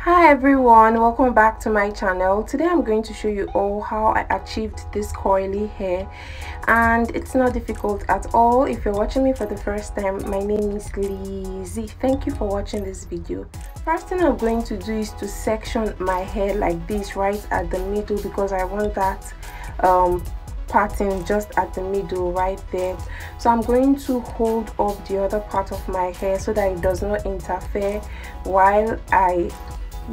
Hi everyone, welcome back to my channel. Today I'm going to show you all how I achieved this curly hair, and it's not difficult at all. If you're watching me for the first time, my name is Lizzie. Thank you for watching this video. First thing I'm going to do is to section my hair like this right at the middle, because I want that pattern just at the middle right there. So I'm going to hold up the other part of my hair so that it does not interfere while I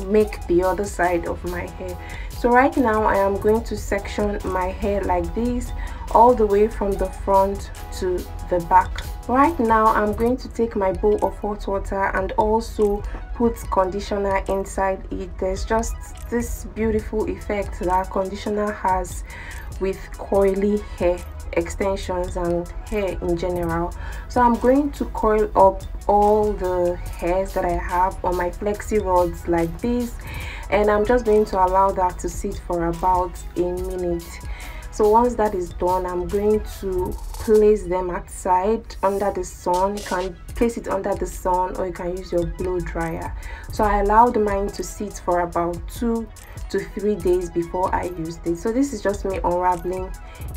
make the other side of my hair. So right now I am going to section my hair like this, all the way from the front to the back. Right now I'm going to take my bowl of hot water and also put conditioner inside it. There's just this beautiful effect that conditioner has with coily hair extensions and hair in general. So I'm going to coil up all the hairs that I have on my flexi rods like this, and I'm just going to allow that to sit for about a minute. So once that is done, I'm going to place them outside under the sun. You can place it under the sun or you can use your blow dryer. So I allowed mine to sit for about 2 to 3 days before I used it. So this is just me unraveling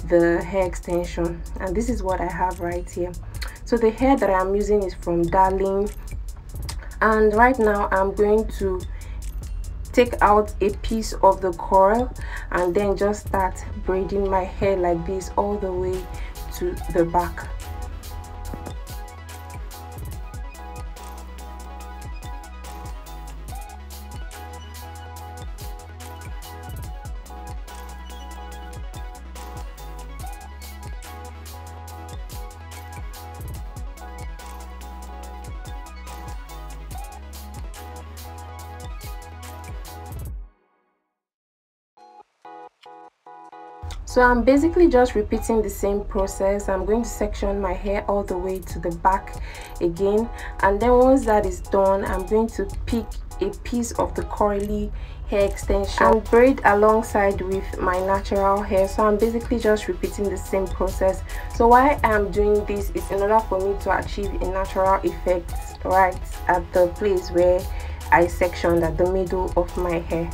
the hair extension, and this is what I have right here. So the hair that I'm using is from Darling, and right now I'm going to take out a piece of the coil and then just start braiding my hair like this all the way to the back. So I'm basically just repeating the same process. I'm going to section my hair all the way to the back again, and then once that is done, I'm going to pick a piece of the curly hair extension and braid alongside with my natural hair. So I'm basically just repeating the same process. So why I'm doing this is in order for me to achieve a natural effect right at the place where I sectioned at the middle of my hair.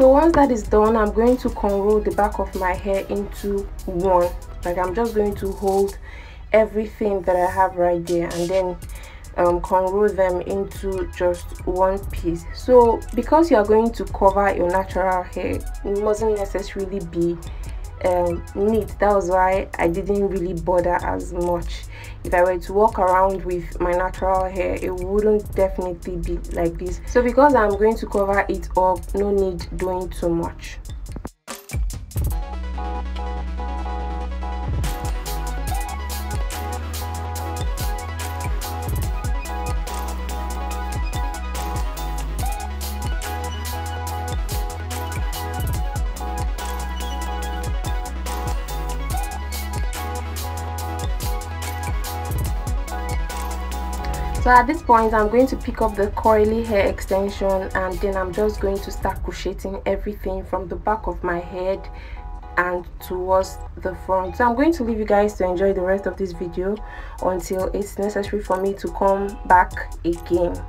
So once that is done, I'm going to cornrow the back of my hair into one. Like, I'm just going to hold everything that I have right there and then cornrow them into just one piece. So because you are going to cover your natural hair, it mustn't necessarily be neat. That was why I didn't really bother as much. If I were to walk around with my natural hair, it wouldn't definitely be like this. So because I'm going to cover it up, no need doing too much. So at this point, I'm going to pick up the curly hair extension and then I'm just going to start crocheting everything from the back of my head and towards the front. So I'm going to leave you guys to enjoy the rest of this video until it's necessary for me to come back again.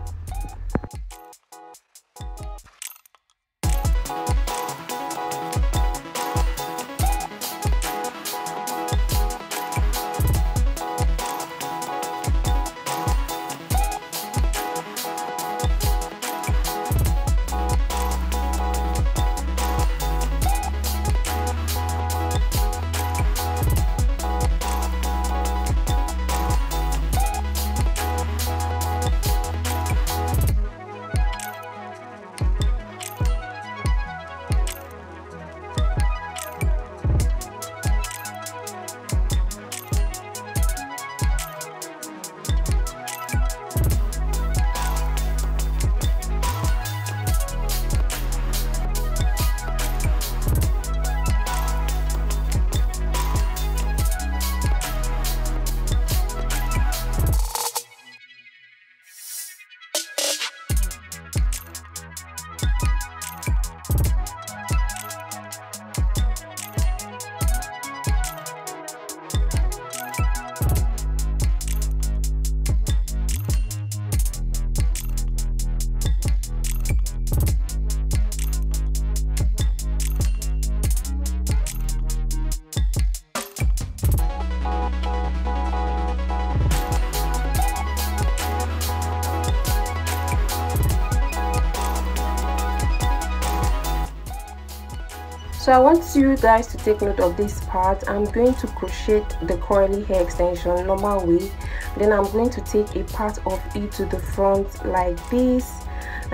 So I want you guys to take note of this part. I'm going to crochet the curly hair extension normal way, then I'm going to take a part of it to the front like this,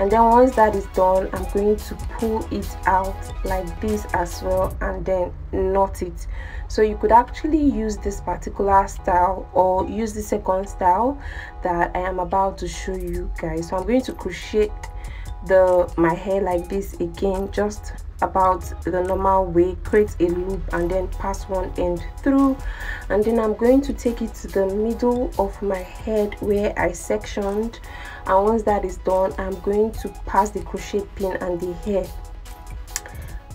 and then once that is done, I'm going to pull it out like this as well and then knot it. So you could actually use this particular style or use the second style that I am about to show you guys. So I'm going to crochet my hair like this again, just about the normal way, create a loop and then pass one end through, and then I'm going to take it to the middle of my head where I sectioned, and once that is done, I'm going to pass the crochet pin and the hair,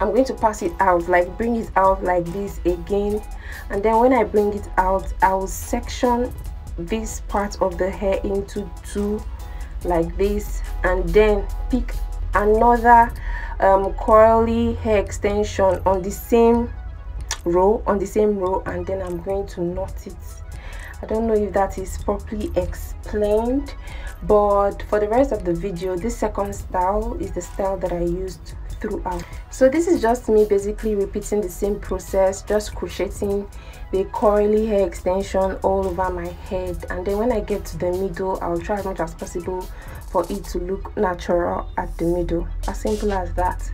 I'm going to pass it out, like bring it out like this again, and then when I bring it out, I will section this part of the hair into two like this, and then pick another curly hair extension on the same row, and then I'm going to knot it. I don't know if that is properly explained, but for the rest of the video, this second style is the style that I used throughout. So this is just me basically repeating the same process, just crocheting the curly hair extension all over my head, and then when I get to the middle, I'll try as much as possible for it to look natural at the middle. As simple as that.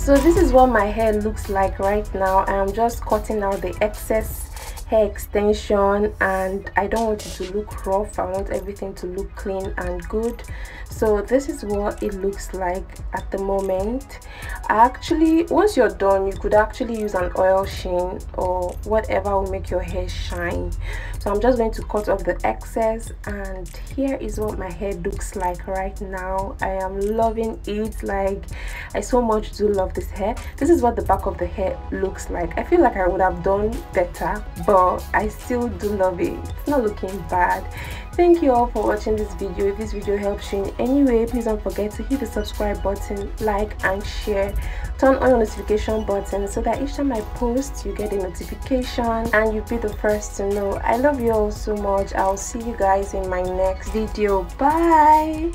So this is what my hair looks like right now. I am just cutting out the excess hair extension, and I don't want it to look rough. I want everything to look clean and good. So this is what it looks like at the moment. Actually, once you're done, you could actually use an oil sheen or whatever will make your hair shine. So I'm just going to cut off the excess, and here is what my hair looks like right now. I am loving it. Like, I so much do love this hair. This is what the back of the hair looks like. I feel like I would have done better, but I still do love it. It's not looking bad. Thank you all for watching this video. If this video helps you in any way, please don't forget to hit the subscribe button, like and share. Turn on your notification button so that each time I post, you get a notification and you'll be the first to know. I love you all so much. I'll see you guys in my next video. Bye.